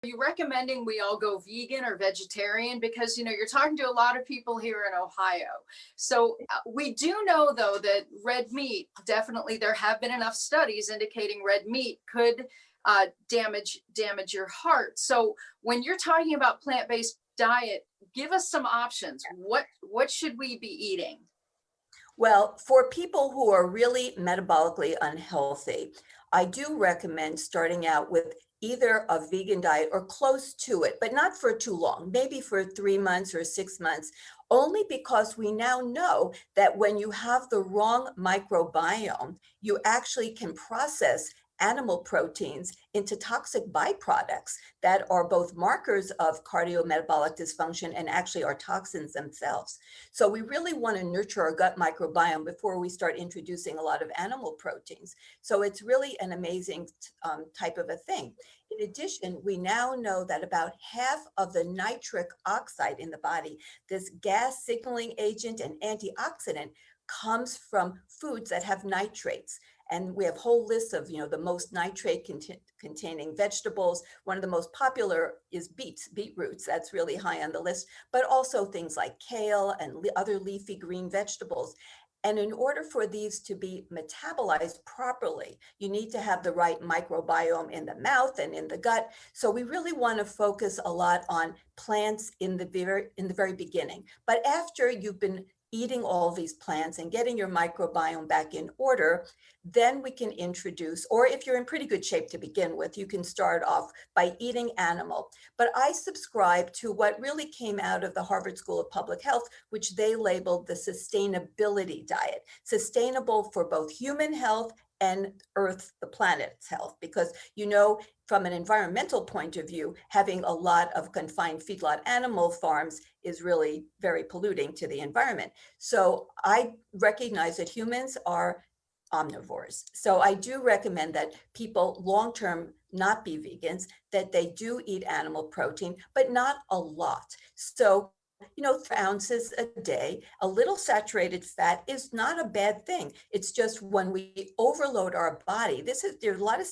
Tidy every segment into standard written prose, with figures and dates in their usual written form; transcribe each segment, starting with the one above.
you recommending we all go vegan or vegetarian? Because, you know, you're talking to a lot of people here in Ohio. So we do know, though, that red meat, definitely there have been enough studies indicating red meat could damage your heart. So when you're talking about plant-based diet, give us some options. What should we be eating? Well, for people who are really metabolically unhealthy, I do recommend starting out with either a vegan diet or close to it, but not for too long, maybe for 3 months or 6 months, only because we now know that when you have the wrong microbiome, you actually can process animal proteins into toxic byproducts that are both markers of cardiometabolic dysfunction and actually are toxins themselves. So we really want to nurture our gut microbiome before we start introducing a lot of animal proteins. So it's really an amazing type of a thing. In addition, we now know that about half of the nitric oxide in the body, this gas signaling agent and antioxidant, comes from foods that have nitrates. And we have whole lists of, the most nitrate containing vegetables. One of the most popular is beetroots. That's really high on the list, but also things like kale and other leafy green vegetables. And in order for these to be metabolized properly, you need to have the right microbiome in the mouth and in the gut. So we really want to focus a lot on plants in the very beginning. But after you've been eating all these plants and getting your microbiome back in order, then we can introduce, or if you're in pretty good shape to begin with, you can start off by eating animal. But I subscribe to what really came out of the Harvard School of Public Health, which they labeled the sustainability diet, sustainable for both human health and Earth, the planet's health, because from an environmental point of view, having a lot of confined feedlot animal farms is really very polluting to the environment. So I recognize that humans are omnivores. So I do recommend that people long-term not be vegans, that they do eat animal protein, but not a lot. So 3 ounces a day, a little saturated fat is not a bad thing. It's just when we overload our body, there's a lot of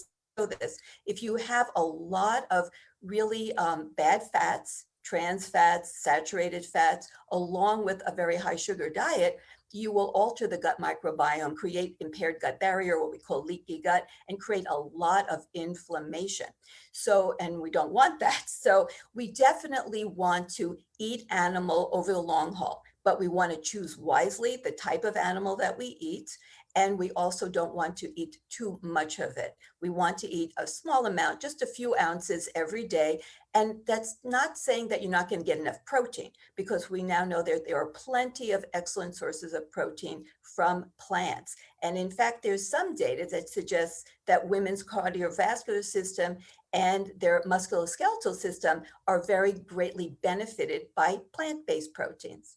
this. If you have a lot of really bad fats, trans fats, saturated fats, along with a very high sugar diet, you will alter the gut microbiome, create impaired gut barrier, what we call leaky gut, and create a lot of inflammation. So, and we don't want that. So we definitely want to eat animal over the long haul, but we want to choose wisely the type of animal that we eat. And we also don't want to eat too much of it. We want to eat a small amount, just a few ounces every day. And that's not saying that you're not going to get enough protein, because we now know that there are plenty of excellent sources of protein from plants. And in fact, there's some data that suggests that women's cardiovascular system and their musculoskeletal system are very greatly benefited by plant-based proteins.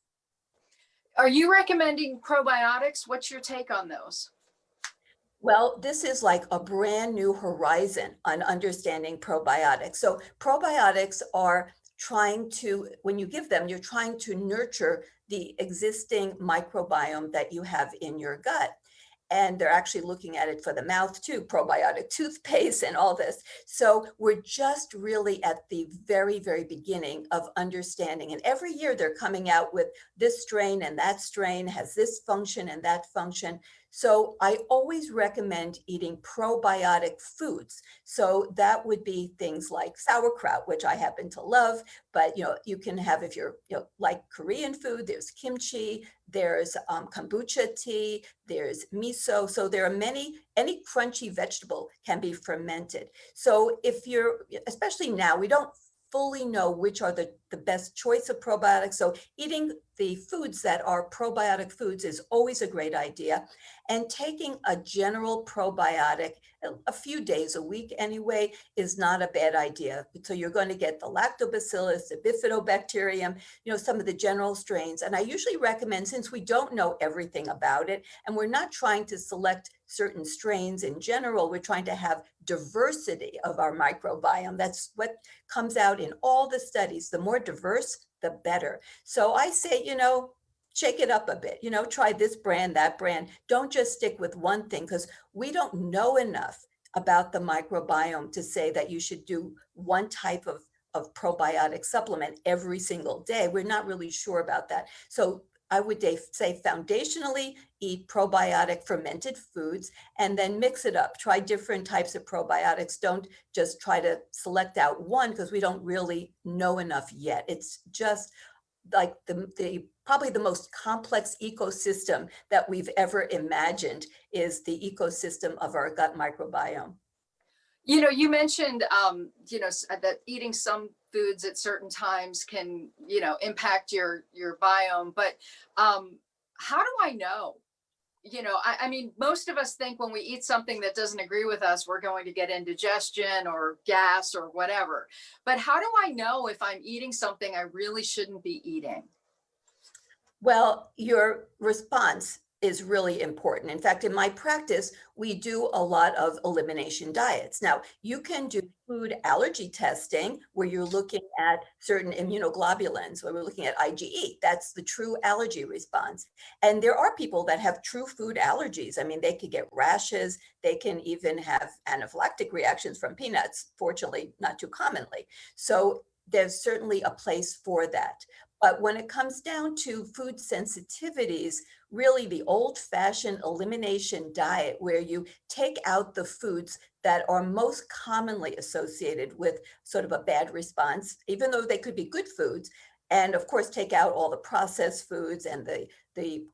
Are you recommending probiotics? What's your take on those? Well, this is like a brand new horizon on understanding probiotics. So probiotics are trying to, when you give them, you're trying to nurture the existing microbiome that you have in your gut. And they're actually looking at it for the mouth too, probiotic toothpaste and all this. So we're just really at the very, very beginning of understanding. And every year they're coming out with this strain and that strain has this function and that function. So I always recommend eating probiotic foods. So that would be things like sauerkraut, which I happen to love, but you can have, if you're like Korean food, there's kimchi, there's kombucha tea, there's miso. So there are any crunchy vegetable can be fermented. So if you're, especially now, we don't fully know which are the best choice of probiotics. So eating the foods that are probiotic foods is always a great idea. And taking a general probiotic a few days a week anyway is not a bad idea. So you're going to get the lactobacillus, the bifidobacterium, some of the general strains. And I usually recommend, since we don't know everything about it, and we're not trying to select certain strains in general, we're trying to have diversity of our microbiome. That's what comes out in all the studies. The more diverse, the better. So I say, shake it up a bit, try this brand, that brand. Don't just stick with one thing, because we don't know enough about the microbiome to say that you should do one type of probiotic supplement every single day. We're not really sure about that. So I would say foundationally eat probiotic fermented foods and then mix it up. Try different types of probiotics. Don't just try to select out one because we don't really know enough yet. It's just like the probably the most complex ecosystem that we've ever imagined is the ecosystem of our gut microbiome. You know, you mentioned, that eating some foods at certain times can, impact your biome. But how do I know? I mean, most of us think when we eat something that doesn't agree with us, we're going to get indigestion or gas or whatever. But how do I know if I'm eating something I really shouldn't be eating? Well, your response is really important. In fact, in my practice, we do a lot of elimination diets. Now, you can do food allergy testing where you're looking at certain immunoglobulins, where we're looking at IgE. That's the true allergy response. And there are people that have true food allergies. I mean, they could get rashes. They can even have anaphylactic reactions from peanuts, fortunately, not too commonly. So there's certainly a place for that. But when it comes down to food sensitivities, really the old-fashioned elimination diet where you take out the foods that are most commonly associated with sort of a bad response, even though they could be good foods, and of course take out all the processed foods and the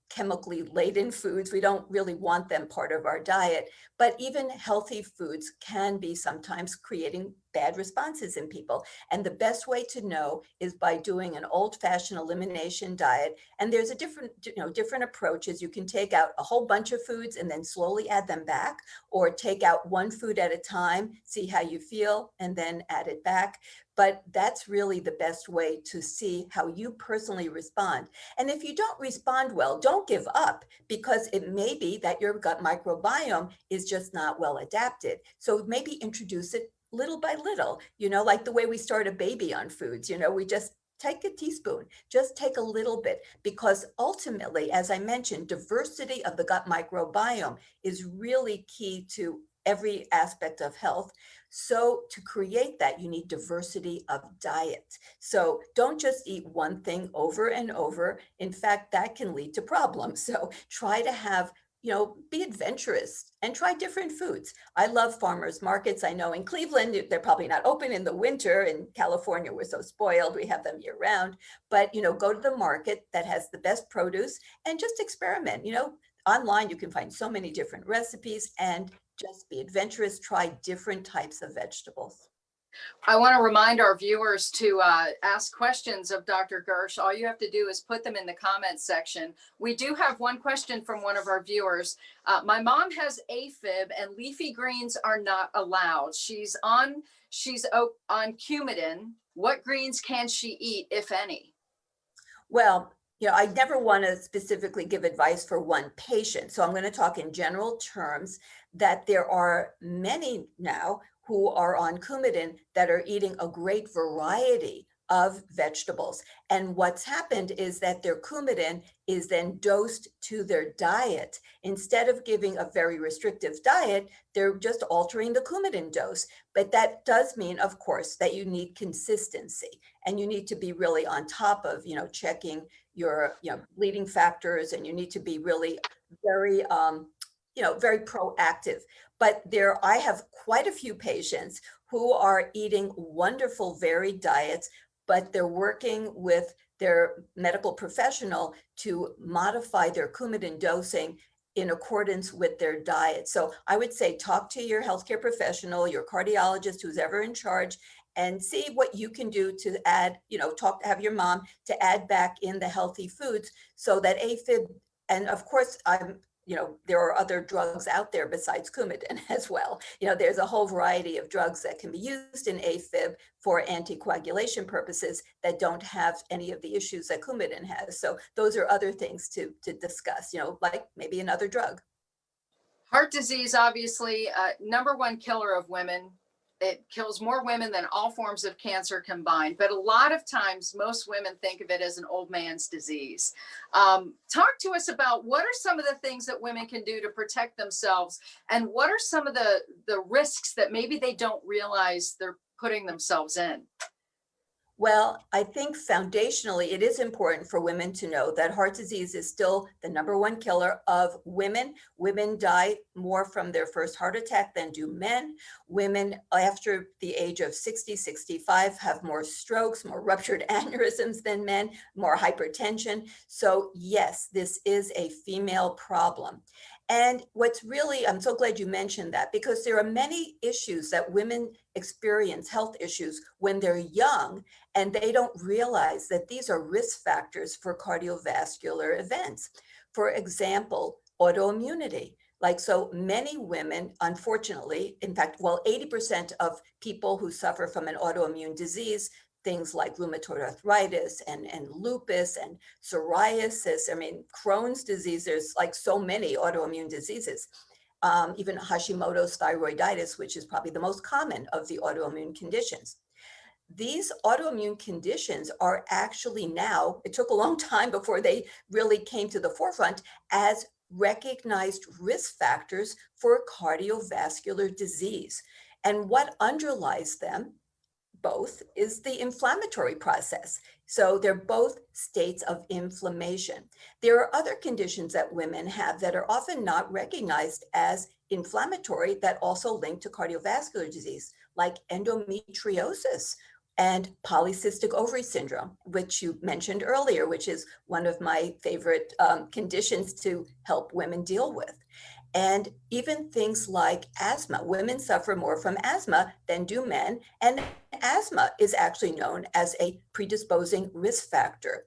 chemically laden foods. We don't really want them part of our diet, but even healthy foods can be sometimes creating bad responses in people. And the best way to know is by doing an old-fashioned elimination diet. And there's a different approaches. You can take out a whole bunch of foods and then slowly add them back, or take out one food at a time, see how you feel, and then add it back. But that's really the best way to see how you personally respond. And if you don't respond well, don't give up, because it may be that your gut microbiome is just not well adapted. So maybe introduce it little by little, like the way we start a baby on foods, we just take a teaspoon, just take a little bit, because ultimately, as I mentioned, diversity of the gut microbiome is really key to every aspect of health. So to create that, you need diversity of diet. So don't just eat one thing over and over. In fact, that can lead to problems. So try to have be adventurous and try different foods. I love farmers markets. I know in Cleveland, they're probably not open in the winter. In California, we're so spoiled. We have them year round. But, go to the market that has the best produce and just experiment. Online, you can find so many different recipes, and just be adventurous. Try different types of vegetables. I want to remind our viewers to ask questions of Dr. Gersh. All you have to do is put them in the comments section. We do have one question from one of our viewers. My mom has Afib and leafy greens are not allowed. She's on Coumadin. What greens can she eat, if any? Well, I never want to specifically give advice for one patient. So I'm going to talk in general terms that there are many now who are on Coumadin that are eating a great variety of vegetables. And what's happened is that their Coumadin is then dosed to their diet. Instead of giving a very restrictive diet, they're just altering the Coumadin dose. But that does mean, of course, that you need consistency, and you need to be really on top of, checking your, bleeding factors, and you need to be really very, very proactive. But I have quite a few patients who are eating wonderful varied diets, but they're working with their medical professional to modify their Coumadin dosing in accordance with their diet. So I would say talk to your healthcare professional, your cardiologist, who's ever in charge, and see what you can do to add, have your mom to add back in the healthy foods so that Afib, and of course, there are other drugs out there besides Coumadin as well. There's a whole variety of drugs that can be used in Afib for anticoagulation purposes that don't have any of the issues that Coumadin has. So those are other things to discuss, like maybe another drug. Heart disease, obviously, number one killer of women. It kills more women than all forms of cancer combined. But a lot of times, most women think of it as an old man's disease. Talk to us about what are some of the things that women can do to protect themselves, and what are some of the risks that maybe they don't realize they're putting themselves in? Well, I think foundationally, it is important for women to know that heart disease is still the number one killer of women. Women die more from their first heart attack than do men. Women after the age of 60, 65 have more strokes, more ruptured aneurysms than men, more hypertension. So yes, this is a female problem. And what's really, I'm so glad you mentioned that, because there are many issues that women experience, health issues, when they're young, and they don't realize that these are risk factors for cardiovascular events. For example, autoimmunity. Like so many women, unfortunately, in fact, well, 80% of people who suffer from an autoimmune disease, things like rheumatoid arthritis and lupus and psoriasis, I mean, Crohn's disease, there's like so many autoimmune diseases. Even Hashimoto's thyroiditis, which is probably the most common of the autoimmune conditions. These autoimmune conditions are actually now, it took a long time before they really came to the forefront as recognized risk factors for cardiovascular disease. And what underlies them both is the inflammatory process. So they're both states of inflammation. There are other conditions that women have that are often not recognized as inflammatory that also link to cardiovascular disease, like endometriosis and polycystic ovary syndrome, which you mentioned earlier, which is one of my favorite conditions to help women deal with. And even things like asthma. Women suffer more from asthma than do men. And asthma is actually known as a predisposing risk factor.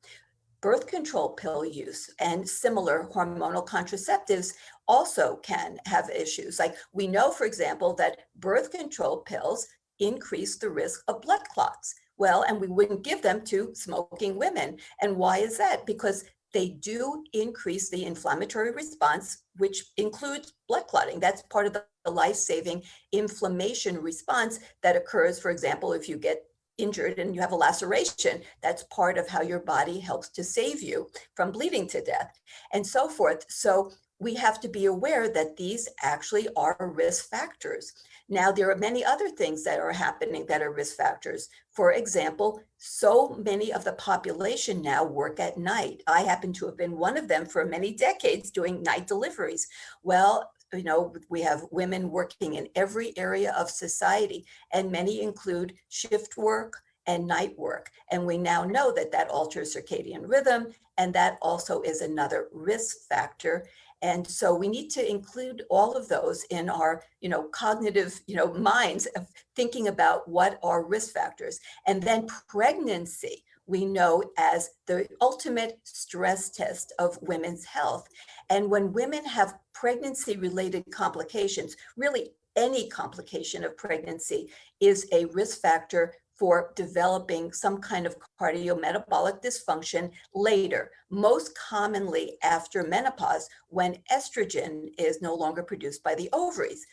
Birth control pill use and similar hormonal contraceptives also can have issues. Like we know, for example, that birth control pills increase the risk of blood clots. Well, and we wouldn't give them to smoking women. And why is that? Because they do increase the inflammatory response, which includes blood clotting. That's part of the life-saving inflammation response that occurs, for example, if you get injured and you have a laceration. That's part of how your body helps to save you from bleeding to death and so forth. So we have to be aware that these actually are risk factors. Now, there are many other things that are happening that are risk factors. For example, so many of the population now work at night. I happen to have been one of them for many decades doing night deliveries. Well, you know, we have women working in every area of society, and many include shift work and night work. And we now know that that alters circadian rhythm, and that also is another risk factor. And so we need to include all of those in our, cognitive, minds of thinking about what are risk factors. And then pregnancy, we know as the ultimate stress test of women's health. And when women have pregnancy-related complications, really any complication of pregnancy is a risk factor for developing some kind of cardiometabolic dysfunction later, most commonly after menopause, when estrogen is no longer produced by the ovaries.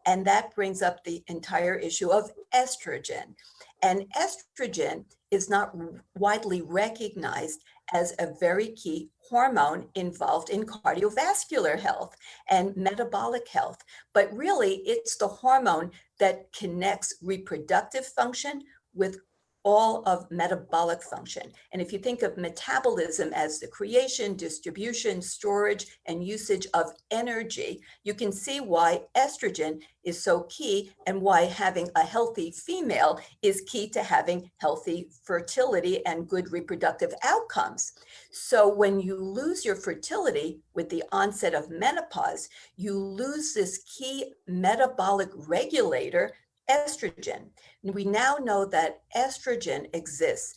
And that brings up the entire issue of estrogen. And estrogen is not widely recognized as a very key hormone involved in cardiovascular health and metabolic health. But really, it's the hormone that connects reproductive function with all of metabolic function. And if you think of metabolism as the creation, distribution, storage, and usage of energy, you can see why estrogen is so key and why having a healthy female is key to having healthy fertility and good reproductive outcomes. So when you lose your fertility with the onset of menopause, you lose this key metabolic regulator, estrogen. And we now know that estrogen exists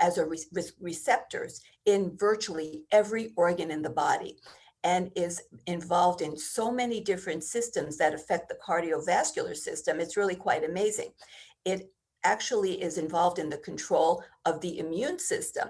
as a receptors in virtually every organ in the body and is involved in so many different systems that affect the cardiovascular system. It's really quite amazing. It actually is involved in the control of the immune system.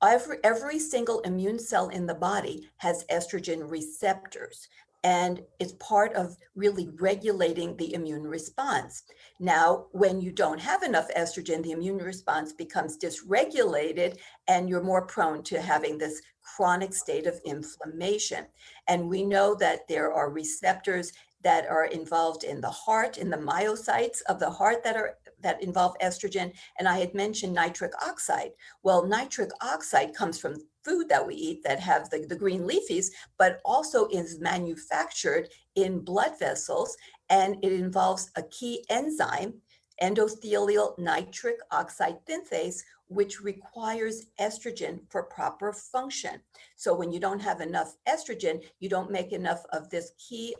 Every single immune cell in the body has estrogen receptors. and it's part of really regulating the immune response. Now, when you don't have enough estrogen, the immune response becomes dysregulated, and you're more prone to having this chronic state of inflammation. And we know that there are receptors that are involved in the heart, in the myocytes of the heart that involve estrogen. And I had mentioned nitric oxide. Well, nitric oxide comes from food that we eat that have the green leafies, but also is manufactured in blood vessels. And it involves a key enzyme, endothelial nitric oxide synthase, which requires estrogen for proper function. So when you don't have enough estrogen, you don't make enough of this key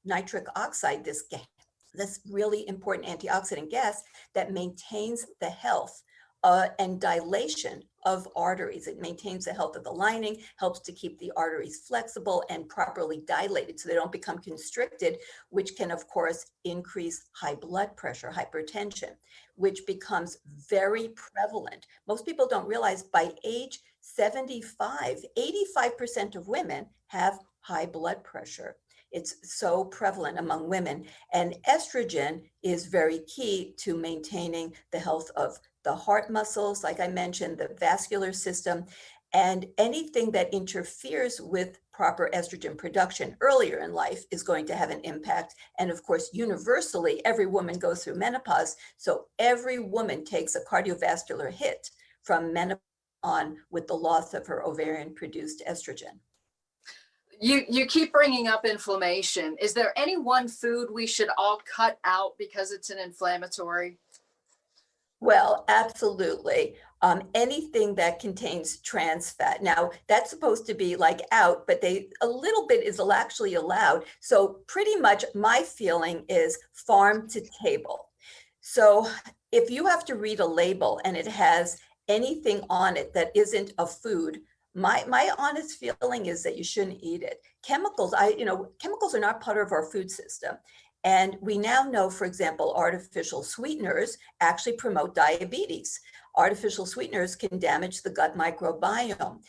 nitric oxide, this really important antioxidant gas that maintains the health and dilation of arteries. It maintains the health of the lining, helps to keep the arteries flexible and properly dilated so they don't become constricted, which can, of course, increase high blood pressure, hypertension, which becomes very prevalent. Most people don't realize by age 75, 85% of women have high blood pressure. It's so prevalent among women. And estrogen is very key to maintaining the health of the heart muscles, like I mentioned, the vascular system, and anything that interferes with proper estrogen production earlier in life is going to have an impact. And of course, universally, every woman goes through menopause. So every woman takes a cardiovascular hit from menopause on with the loss of her ovarian produced estrogen. You keep bringing up inflammation. Is there any one food we should all cut out because it's an inflammatory? Well, absolutely. Anything that contains trans fat. Now, that's supposed to be like out, but a little bit is actually allowed. So pretty much my feeling is farm to table. So if you have to read a label and it has anything on it that isn't a food, my honest feeling is that you shouldn't eat it. Chemicals are not part of our food system. And we now know, for example, artificial sweeteners actually promote diabetes. Artificial sweeteners can damage the gut microbiome.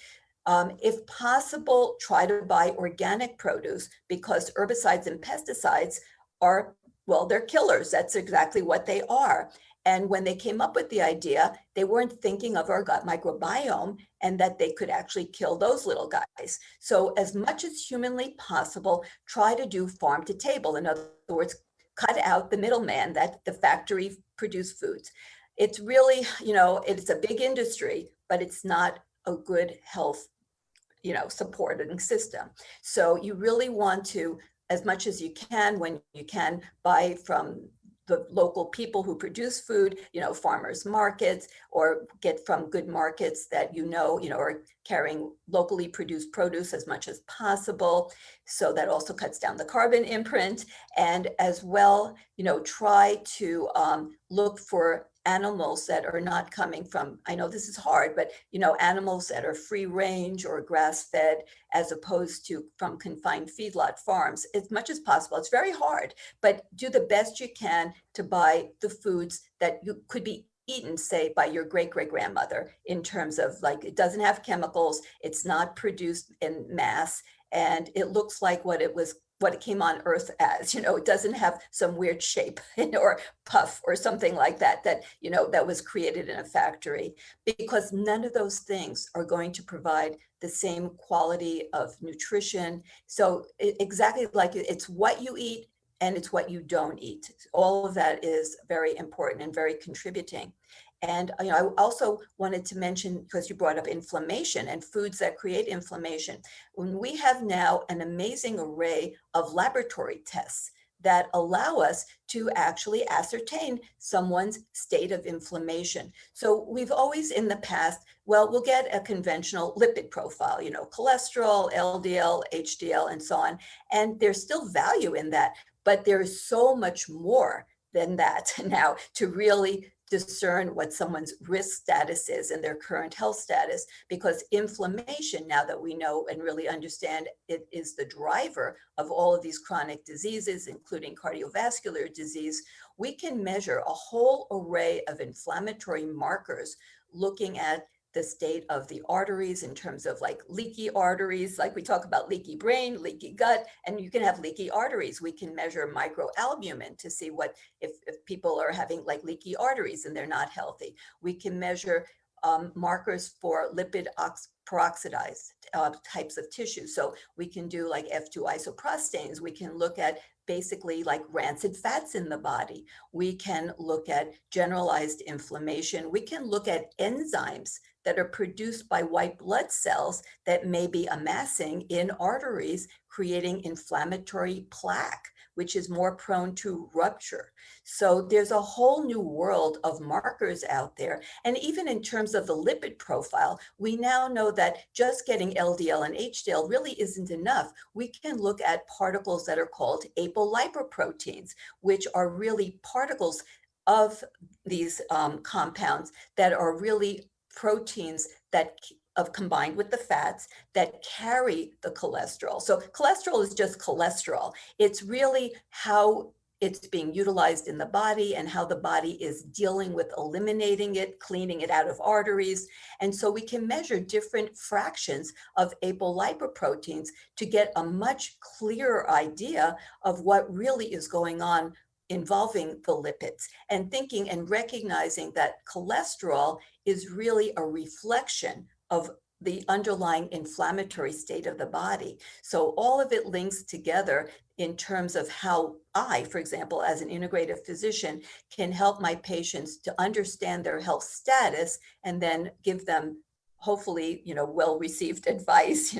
If possible, try to buy organic produce because herbicides and pesticides are, well, they're killers. That's exactly what they are. And when they came up with the idea, they weren't thinking of our gut microbiome and that they could actually kill those little guys. So as much as humanly possible, try to do farm to table. In other words, cut out the middleman, that the factory produced foods. It's really, it's a big industry, but it's not a good health, supporting system. So you really want to, as much as you can, when you can, buy from the local people who produce food, farmers markets, or get from good markets that are carrying locally produced produce as much as possible. So that also cuts down the carbon imprint. And as well, try to look for animals that are not coming from, I know this is hard, but animals that are free range or grass fed as opposed to from confined feedlot farms as much as possible. It's very hard, but do the best you can to buy the foods that you could be eaten, say, by your great-great-grandmother, in terms of it doesn't have chemicals, it's not produced in mass, and it looks like what it came on earth as. It doesn't have some weird shape or puff or something like that that was created in a factory, because none of those things are going to provide the same quality of nutrition. So exactly like it's what you eat and it's what you don't eat. All of that is very important and very contributing. And I also wanted to mention, because you brought up inflammation and foods that create inflammation, when we have now an amazing array of laboratory tests that allow us to actually ascertain someone's state of inflammation. So we've always in the past, we'll get a conventional lipid profile, cholesterol, LDL, HDL, and so on. And there's still value in that, but there is so much more than that now to really discern what someone's risk status is and their current health status, because inflammation, now that we know and really understand it is the driver of all of these chronic diseases, including cardiovascular disease, we can measure a whole array of inflammatory markers looking at the state of the arteries in terms of like leaky arteries, like we talk about leaky brain, leaky gut, and you can have leaky arteries. We can measure microalbumin to see what, if people are having like leaky arteries and they're not healthy. We can measure markers for lipid peroxidase types of tissue. So we can do like F2 isoprostanes. We can look at basically like rancid fats in the body. We can look at generalized inflammation. We can look at enzymes that are produced by white blood cells that may be amassing in arteries, creating inflammatory plaque, which is more prone to rupture. So there's a whole new world of markers out there. And even in terms of the lipid profile, we now know that just getting LDL and HDL really isn't enough. We can look at particles that are called apolipoproteins, which are really particles of these compounds that are really proteins that combined with the fats that carry the cholesterol. So cholesterol is just cholesterol. It's really how it's being utilized in the body and how the body is dealing with eliminating it, cleaning it out of arteries. And so we can measure different fractions of apolipoproteins to get a much clearer idea of what really is going on involving the lipids, and thinking and recognizing that cholesterol is really a reflection of the underlying inflammatory state of the body. So all of it links together in terms of how I, for example, as an integrative physician, can help my patients to understand their health status and then give them hopefully, well-received advice.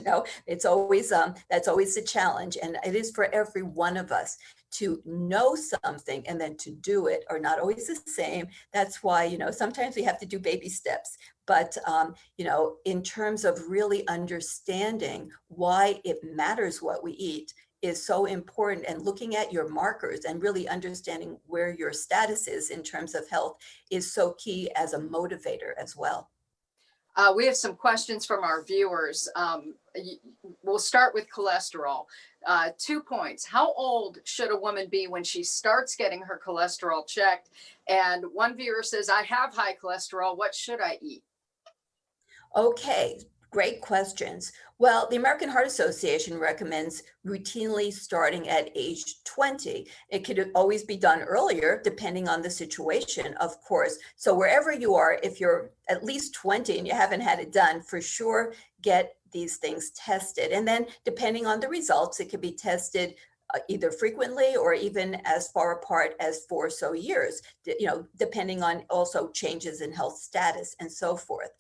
It's always, that's always the challenge. And it is for every one of us to know something and then to do it are not always the same. That's why, sometimes we have to do baby steps. But, in terms of really understanding why it matters what we eat is so important, and looking at your markers and really understanding where your status is in terms of health is so key as a motivator as well. We have some questions from our viewers. We'll start with cholesterol. 2 points. How old should a woman be when she starts getting her cholesterol checked? And one viewer says, I have high cholesterol. What should I eat? Okay, great questions. Well, the American Heart Association recommends routinely starting at age 20. It could always be done earlier, depending on the situation, of course. So wherever you are, if you're at least 20 and you haven't had it done, for sure, get these things tested. And then depending on the results, it could be tested either frequently or even as far apart as 4 or so years, depending on also changes in health status and so forth.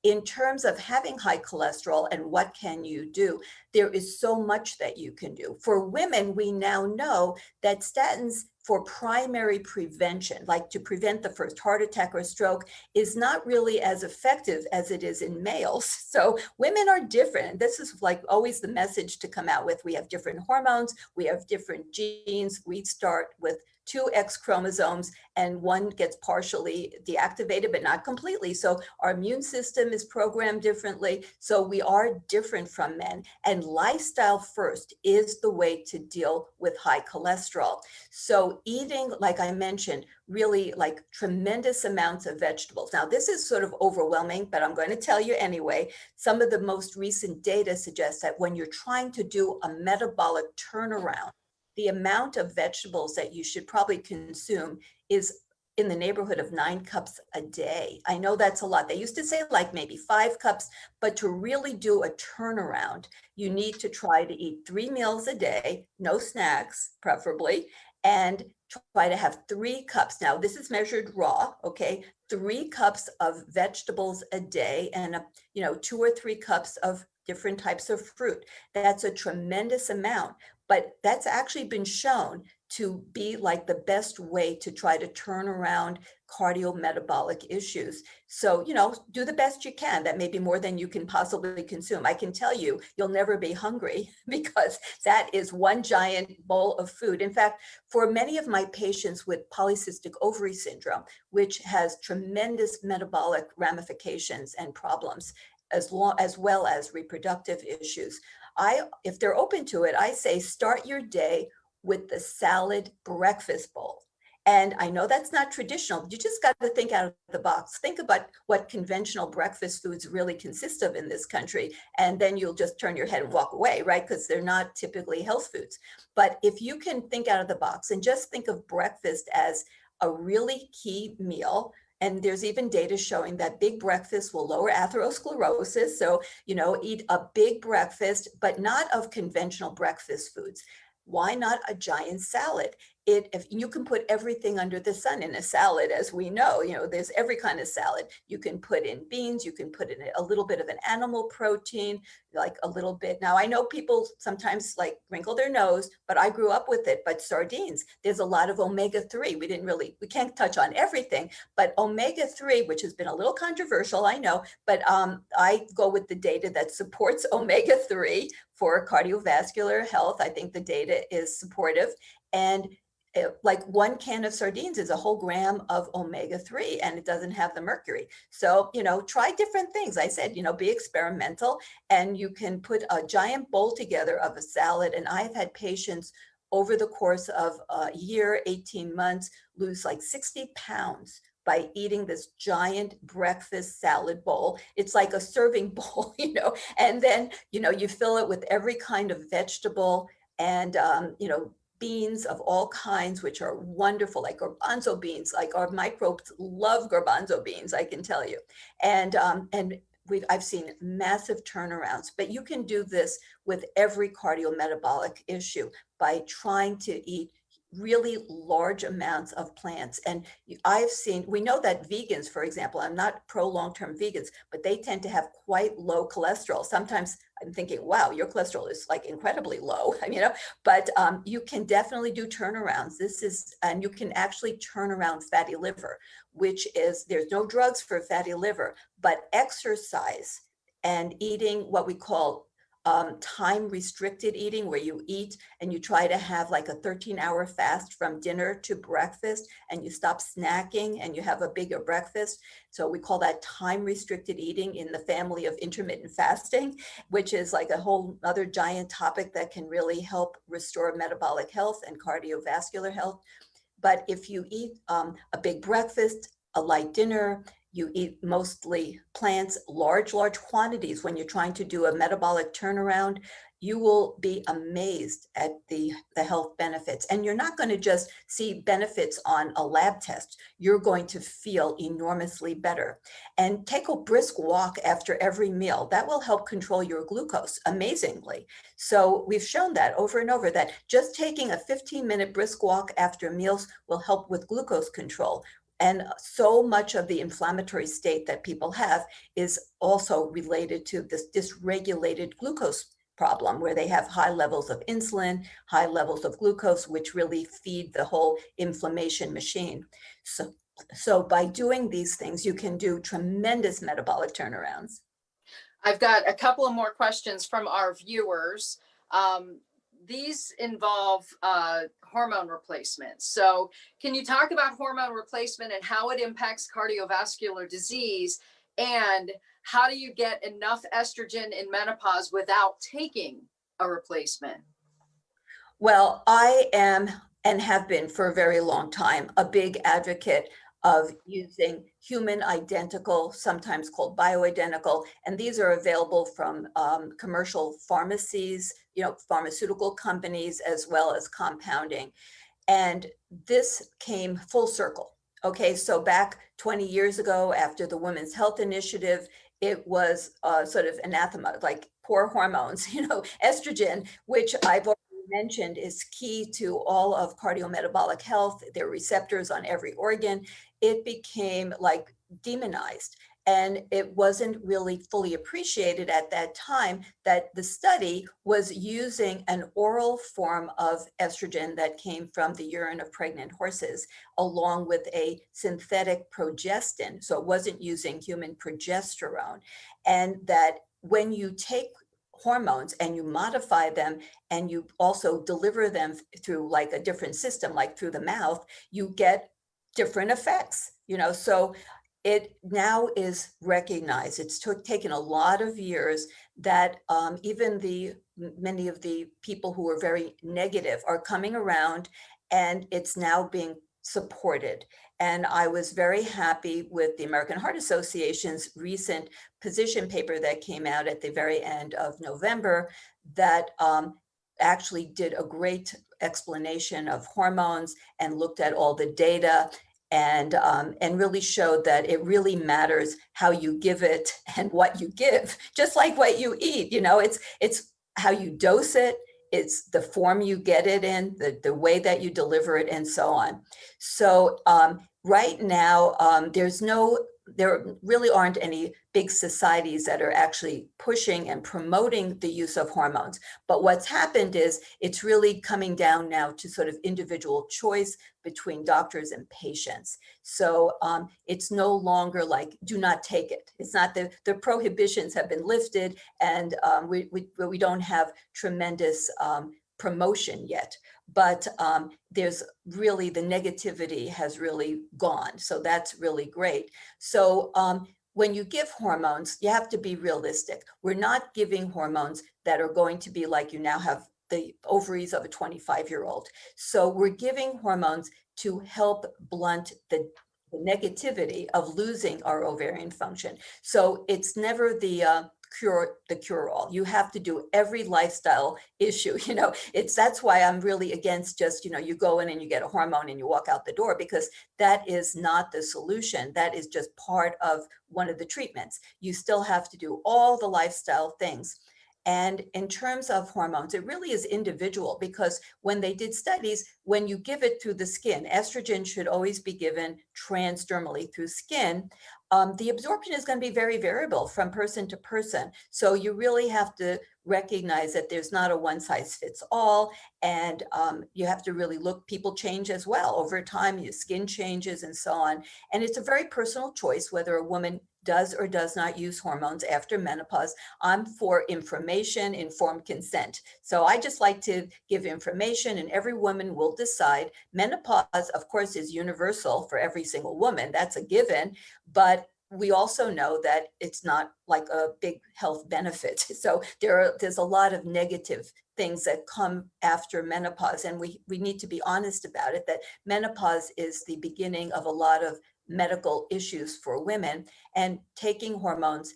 In terms of having high cholesterol and what can you do, there is so much that you can do. For women, we now know that statins for primary prevention, like to prevent the first heart attack or stroke, is not really as effective as it is in males. So women are different. This is like always the message to come out with. We have different hormones, we have different genes. We start with 2 X chromosomes and one gets partially deactivated, but not completely. So our immune system is programmed differently. So we are different from men, and lifestyle first is the way to deal with high cholesterol. So eating, like I mentioned, really like tremendous amounts of vegetables. Now, this is sort of overwhelming, but I'm going to tell you anyway. Some of the most recent data suggests that when you're trying to do a metabolic turnaround, the amount of vegetables that you should probably consume is in the neighborhood of 9 cups a day. I know that's a lot. They used to say like maybe 5 cups, but to really do a turnaround, you need to try to eat 3 meals a day, no snacks, preferably, and try to have 3 cups. Now, this is measured raw, okay? 3 cups of vegetables a day and, 2 or 3 cups of different types of fruit. That's a tremendous amount, but that's actually been shown to be like the best way to try to turn around cardiometabolic issues. So, do the best you can. That may be more than you can possibly consume. I can tell you, you'll never be hungry because that is one giant bowl of food. In fact, for many of my patients with polycystic ovary syndrome, which has tremendous metabolic ramifications and problems, as well as reproductive issues, if they're open to it, I say start your day with the salad breakfast bowl. And I know that's not traditional. You just got to think out of the box. Think about what conventional breakfast foods really consist of in this country. And then you'll just turn your head and walk away, right? Because they're not typically health foods. But if you can think out of the box and just think of breakfast as a really key meal, and there's even data showing that big breakfast will lower atherosclerosis. So, eat a big breakfast, but not of conventional breakfast foods. Why not a giant salad? If you can put everything under the sun in a salad, as we know, there's every kind of salad. You can put in beans, you can put in a little bit of an animal protein, like a little bit. Now, I know people sometimes like wrinkle their nose, but I grew up with it. But sardines, there's a lot of omega-3. We can't touch on everything, but omega-3, which has been a little controversial, I know, but I go with the data that supports omega-3 for cardiovascular health. I think the data is supportive. And like 1 can of sardines is a whole gram of omega-3, and it doesn't have the mercury. So, try different things. I said, be experimental, and you can put a giant bowl together of a salad. And I've had patients over the course of a year, 18 months, lose like 60 pounds by eating this giant breakfast salad bowl. It's like a serving bowl, and then, you fill it with every kind of vegetable and, beans of all kinds, which are wonderful, like garbanzo beans. Like our microbes love garbanzo beans, I can tell you. And I've seen massive turnarounds. But you can do this with every cardiometabolic issue by trying to eat really large amounts of plants. And we know that vegans, for example, I'm not pro long-term vegans, but they tend to have quite low cholesterol. Sometimes I'm thinking, wow, your cholesterol is like incredibly low, but you can definitely do turnarounds. And you can actually turn around fatty liver, there's no drugs for fatty liver, but exercise and eating what we call time restricted eating, where you eat and you try to have like a 13-hour fast from dinner to breakfast, and you stop snacking and you have a bigger breakfast. So we call that time restricted eating in the family of intermittent fasting, which is like a whole other giant topic that can really help restore metabolic health and cardiovascular health. But if you eat a big breakfast, a light dinner, you eat mostly plants, large quantities when you're trying to do a metabolic turnaround, you will be amazed at the health benefits. And you're not going to just see benefits on a lab test. You're going to feel enormously better. And take a brisk walk after every meal. That will help control your glucose amazingly. So we've shown that over and over, that just taking a 15-minute brisk walk after meals will help with glucose control. And so much of the inflammatory state that people have is also related to this dysregulated glucose problem, where they have high levels of insulin, high levels of glucose, which really feed the whole inflammation machine. So by doing these things, you can do tremendous metabolic turnarounds. I've got a couple of more questions from our viewers. These involve hormone replacement. So can you talk about hormone replacement and how it impacts cardiovascular disease? And how do you get enough estrogen in menopause without taking a replacement? Well, I am, and have been for a very long time, a big advocate of using human identical, sometimes called bioidentical, and these are available from commercial pharmacies, pharmaceutical companies, as well as compounding. And this came full circle. Okay, so back 20 years ago, after the Women's Health Initiative, it was sort of anathema, like poor hormones, estrogen, which I've already mentioned is key to all of cardiometabolic health. There are receptors on every organ. It became like demonized. And it wasn't really fully appreciated at that time that the study was using an oral form of estrogen that came from the urine of pregnant horses, along with a synthetic progestin. So it wasn't using human progesterone. And that when you take hormones and you modify them and you also deliver them through like a different system, like through the mouth, you get different effects, so it now is recognized. It's taken a lot of years that even many of the people who are very negative are coming around, and it's now being supported. And I was very happy with the American Heart Association's recent position paper that came out at the very end of November that actually did a great explanation of hormones and looked at all the data and really showed that it really matters how you give it and what you give, just like what you eat. It's how you dose it, it's the form you get it in, the way that you deliver it, and so on. So right now, there really aren't any big societies that are actually pushing and promoting the use of hormones. But what's happened is it's really coming down now to sort of individual choice between doctors and patients. So it's no longer like, do not take it. It's not the prohibitions have been lifted, and we don't have tremendous promotion yet. But there's really, the negativity has really gone. So that's really great. So when you give hormones, you have to be realistic. We're not giving hormones that are going to be like you now have the ovaries of a 25-year-old. So we're giving hormones to help blunt the negativity of losing our ovarian function. So it's never the cure-all. You have to do every lifestyle issue. That's why I'm really against just, you go in and you get a hormone and you walk out the door, because that is not the solution. That is just part of one of the treatments. You still have to do all the lifestyle things. And in terms of hormones, it really is individual, because when they did studies, when you give it through the skin, estrogen should always be given transdermally through skin. The absorption is going to be very variable from person to person. So you really have to recognize that there's not a one size fits all. And you have to really look, people change as well over time, your skin changes and so on. And it's a very personal choice whether a woman does or does not use hormones after menopause. I'm for information, informed consent. So I just like to give information, and every woman will decide. Menopause, of course, is universal for every single woman. That's a given. But we also know that it's not like a big health benefit. So there's a lot of negative things that come after menopause. And we need to be honest about it, that menopause is the beginning of a lot of medical issues for women, and taking hormones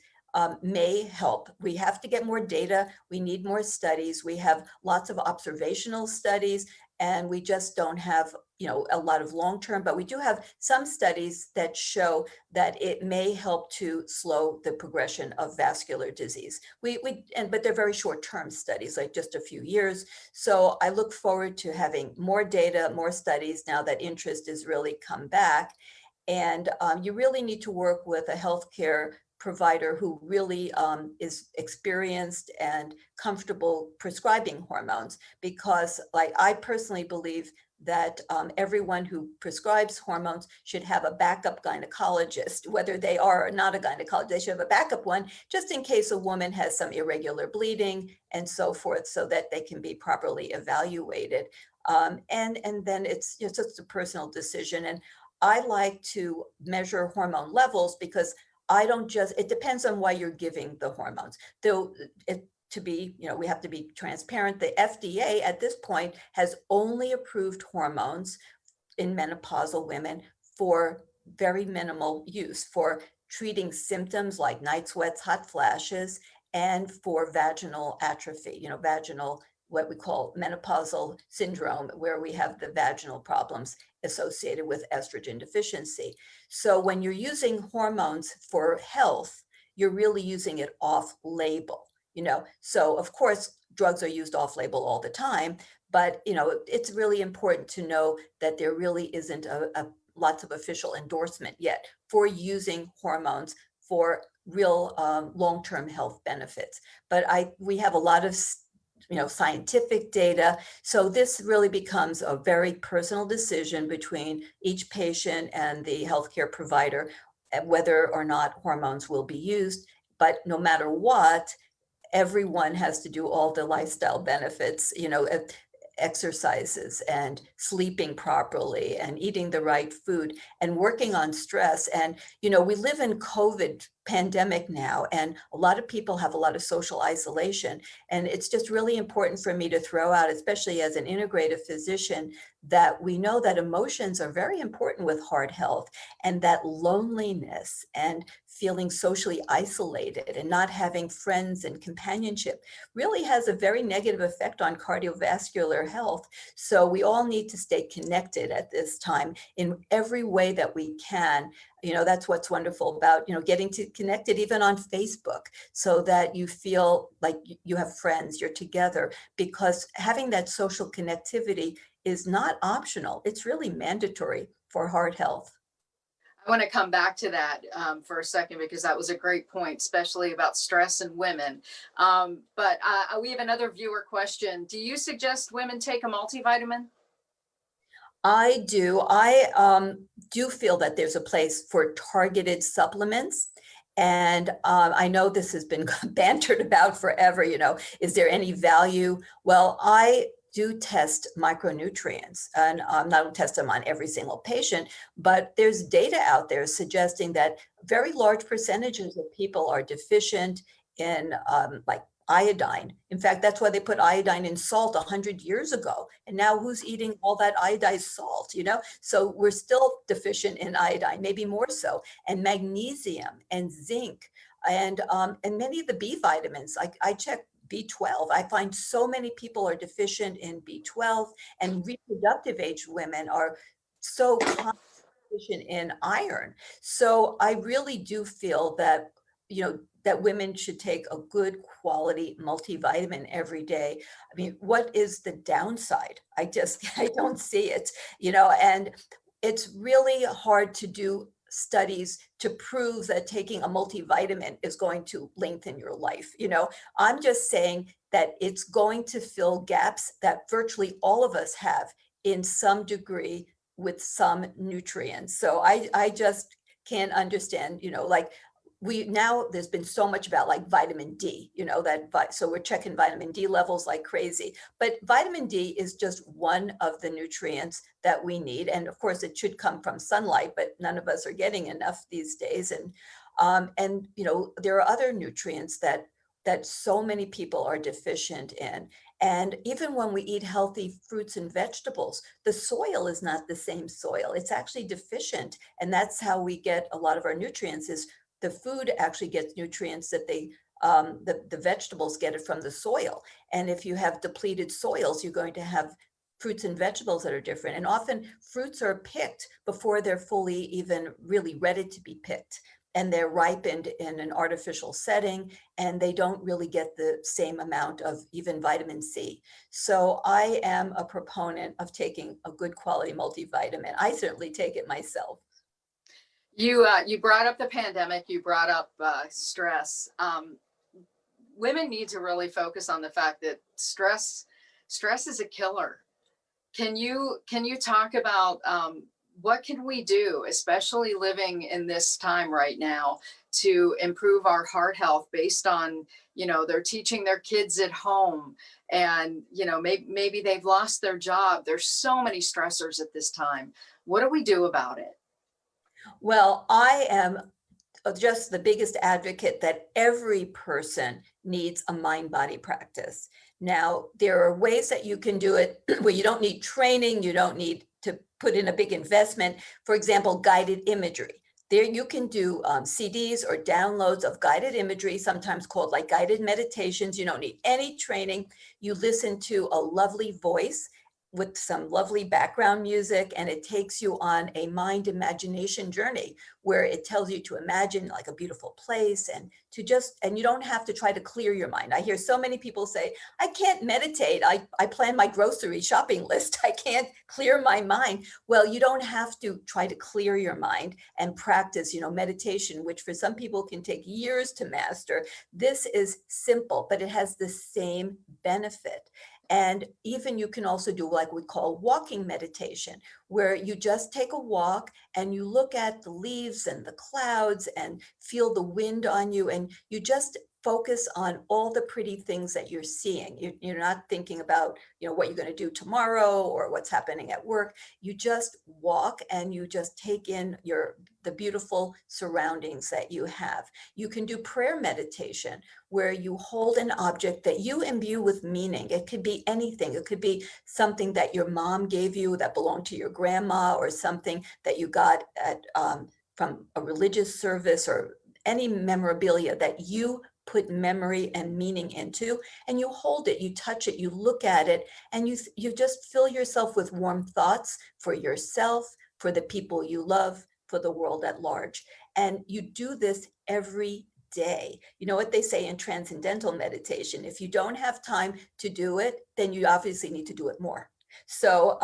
may help. We have to get more data. We need more studies. We have lots of observational studies, and we just don't have, a lot of long-term, but we do have some studies that show that it may help to slow the progression of vascular disease. But they're very short-term studies, like just a few years. So I look forward to having more data, more studies now that interest has really come back. And you really need to work with a healthcare provider who really is experienced and comfortable prescribing hormones, because I personally believe that everyone who prescribes hormones should have a backup gynecologist, whether they are or not a gynecologist. They should have a backup one just in case a woman has some irregular bleeding and so forth, so that they can be properly evaluated. And then it's just a personal decision. And I like to measure hormone levels, because it depends on why you're giving the hormones. Though we have to be transparent. The FDA at this point has only approved hormones in menopausal women for very minimal use, for treating symptoms like night sweats, hot flashes, and for vaginal atrophy, vaginal, what we call menopausal syndrome, where we have the vaginal problems associated with estrogen deficiency. So when you're using hormones for health, you're really using it off label, So of course, drugs are used off label all the time, but it's really important to know that there really isn't lots of official endorsement yet for using hormones for real long-term health benefits. But we have a lot of scientific data. So this really becomes a very personal decision between each patient and the healthcare provider, whether or not hormones will be used. But no matter what, everyone has to do all the lifestyle benefits, exercises and sleeping properly and eating the right food and working on stress. And, we live in COVID pandemic now, and a lot of people have a lot of social isolation. And it's just really important for me to throw out, especially as an integrative physician, that we know that emotions are very important with heart health, and that loneliness and feeling socially isolated and not having friends and companionship really has a very negative effect on cardiovascular health. So we all need to stay connected at this time in every way that we can. That's what's wonderful about, getting to connected even on Facebook, so that you feel like you have friends, you're together, because having that social connectivity is not optional. It's really mandatory for heart health. I want to come back to that for a second, because that was a great point, especially about stress in women. But we have another viewer question. Do you suggest women take a multivitamin? I do. I do feel that there's a place for targeted supplements. And I know this has been bantered about forever, is there any value? Well, I do test micronutrients, and not test them on every single patient, but there's data out there suggesting that very large percentages of people are deficient in like iodine. In fact, that's why they put iodine in salt 100 years ago. And now who's eating all that iodized salt, So we're still deficient in iodine, maybe more so, and magnesium and zinc and many of the B vitamins. I check B12. I find so many people are deficient in B12, and reproductive age women are so deficient in iron. So I really do feel that, that women should take a good quality multivitamin every day. I mean, what is the downside? I don't see it, and it's really hard to do studies to prove that taking a multivitamin is going to lengthen your life. I'm just saying that it's going to fill gaps that virtually all of us have in some degree with some nutrients. So I just can't understand, like there's been so much about like vitamin D, so we're checking vitamin D levels like crazy, but vitamin D is just one of the nutrients that we need. And of course it should come from sunlight, but none of us are getting enough these days. And there are other nutrients that so many people are deficient in. And even when we eat healthy fruits and vegetables, the soil is not the same soil. It's actually deficient. And that's how we get a lot of our nutrients, is the food actually gets nutrients that the vegetables get it from the soil. And if you have depleted soils, you're going to have fruits and vegetables that are different. And often fruits are picked before they're fully even really ready to be picked. And they're ripened in an artificial setting, and they don't really get the same amount of even vitamin C. So I am a proponent of taking a good quality multivitamin. I certainly take it myself. You brought up the pandemic. You brought up stress. Women need to really focus on the fact that stress is a killer. Can you talk about what can we do, especially living in this time right now, to improve our heart health based on, they're teaching their kids at home, and, maybe they've lost their job. There's so many stressors at this time. What do we do about it? Well, I am just the biggest advocate that every person needs a mind-body practice. Now, there are ways that you can do it where you don't need training, you don't need to put in a big investment. For example, guided imagery. There you can do CDs or downloads of guided imagery, sometimes called like guided meditations. You don't need any training. You listen to a lovely voice with some lovely background music, and it takes you on a mind imagination journey where it tells you to imagine like a beautiful place, and you don't have to try to clear your mind. I hear so many people say, I can't meditate. I plan my grocery shopping list. I can't clear my mind. Well, you don't have to try to clear your mind and practice, meditation, which for some people can take years to master. This is simple, but it has the same benefit. And even you can also do like we call walking meditation, where you just take a walk and you look at the leaves and the clouds and feel the wind on you, and you just focus on all the pretty things that you're seeing. You're not thinking about, what you're going to do tomorrow or what's happening at work. You just walk and you just take in the beautiful surroundings that you have. You can do prayer meditation where you hold an object that you imbue with meaning. It could be anything. It could be something that your mom gave you that belonged to your grandma, or something that you got from a religious service, or any memorabilia that you put memory and meaning into, and you hold it, you touch it, you look at it, and you just fill yourself with warm thoughts for yourself, for the people you love, for the world at large. And you do this every day. You know what they say in transcendental meditation: if you don't have time to do it, then you obviously need to do it more. So,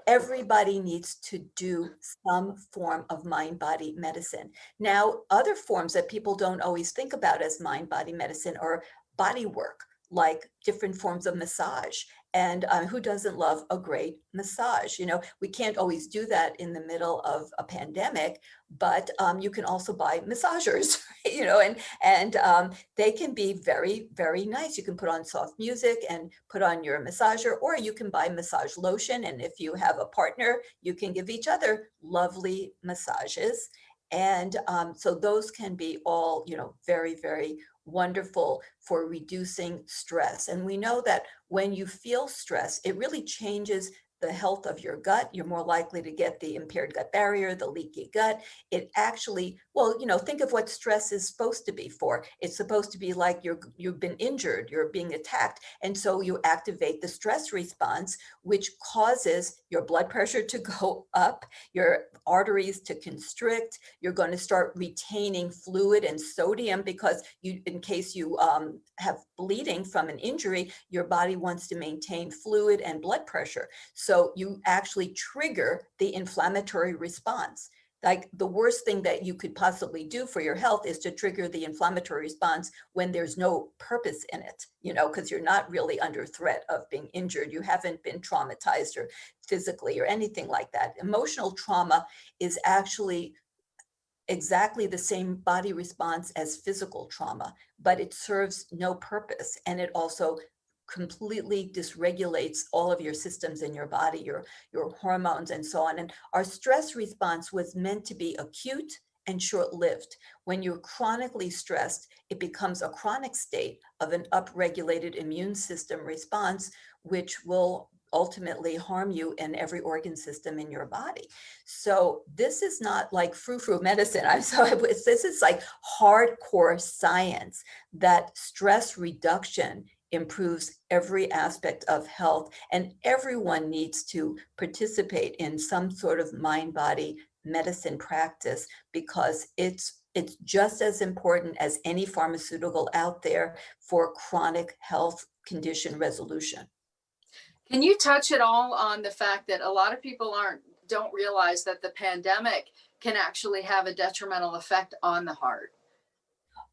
everybody needs to do some form of mind-body medicine. Now, other forms that people don't always think about as mind-body medicine are body work, like different forms of massage. And who doesn't love a great massage? We can't always do that in the middle of a pandemic, but you can also buy massagers, and they can be very, very nice. You can put on soft music and put on your massager, or you can buy massage lotion. And if you have a partner, you can give each other lovely massages. And so those can be all, very, very wonderful for reducing stress. And we know that when you feel stress, it really changes the health of your gut. You're more likely to get the impaired gut barrier, the leaky gut. It actually, think of what stress is supposed to be for. It's supposed to be like you've been injured, you're being attacked. And so you activate the stress response, which causes your blood pressure to go up, your arteries to constrict. You're going to start retaining fluid and sodium because in case you have bleeding from an injury, your body wants to maintain fluid and blood pressure. So you actually trigger the inflammatory response. Like, the worst thing that you could possibly do for your health is to trigger the inflammatory response when there's no purpose in it, because you're not really under threat of being injured. You haven't been traumatized or physically or anything like that. Emotional trauma is actually exactly the same body response as physical trauma, but it serves no purpose. And it also completely dysregulates all of your systems in your body, your hormones and so on. And our stress response was meant to be acute and short-lived. When you're chronically stressed, it becomes a chronic state of an upregulated immune system response, which will ultimately harm you in every organ system in your body. So this is not like frou-frou medicine. This is like hardcore science that stress reduction improves every aspect of health, and everyone needs to participate in some sort of mind-body medicine practice, because it's just as important as any pharmaceutical out there for chronic health condition resolution. Can you touch at all on the fact that a lot of people don't realize that the pandemic can actually have a detrimental effect on the heart?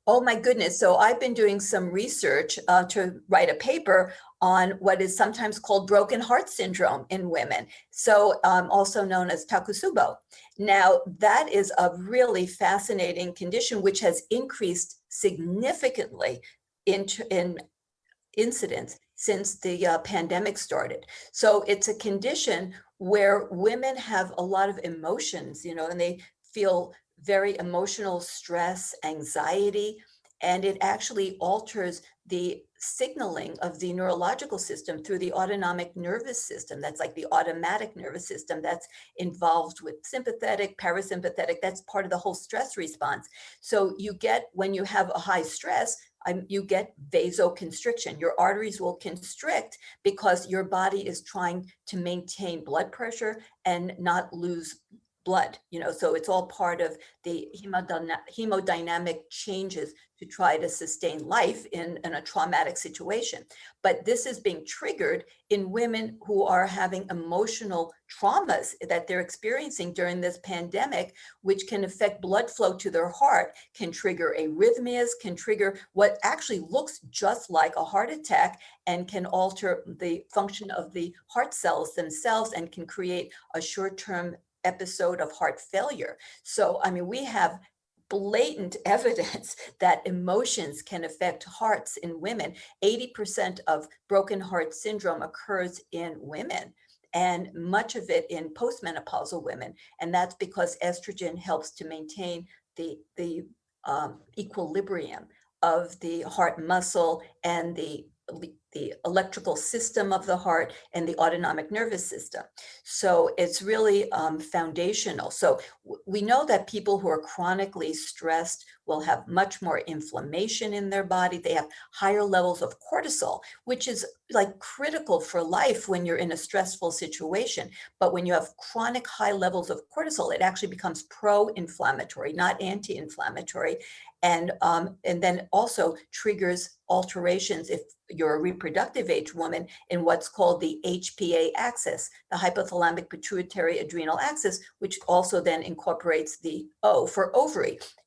Oh my goodness. So I've been doing some research to write a paper on what is sometimes called broken heart syndrome in women. So also known as Takotsubo. Now, that is a really fascinating condition, which has increased significantly in incidence since the pandemic started. So it's a condition where women have a lot of emotions, and they feel very emotional stress, anxiety, and it actually alters the signaling of the neurological system through the autonomic nervous system. That's like the automatic nervous system that's involved with sympathetic, parasympathetic. That's part of the whole stress response. So when you have a high stress, you get vasoconstriction. Your arteries will constrict because your body is trying to maintain blood pressure and not lose blood, so it's all part of the hemodynamic changes to try to sustain life in a traumatic situation. But this is being triggered in women who are having emotional traumas that they're experiencing during this pandemic, which can affect blood flow to their heart, can trigger arrhythmias, can trigger what actually looks just like a heart attack, and can alter the function of the heart cells themselves, and can create a short-term episode of heart failure. So, we have blatant evidence that emotions can affect hearts in women. 80% of broken heart syndrome occurs in women, and much of it in postmenopausal women. And that's because estrogen helps to maintain the equilibrium of the heart muscle and the electrical system of the heart and the autonomic nervous system. So it's really foundational. So we know that people who are chronically stressed will have much more inflammation in their body. They have higher levels of cortisol, which is like critical for life when you're in a stressful situation. But when you have chronic high levels of cortisol, it actually becomes pro-inflammatory, not anti-inflammatory. And then also triggers alterations if you're a reproductive age woman in what's called the HPA axis, the hypothalamic pituitary adrenal axis, which also then incorporates the O for ovary.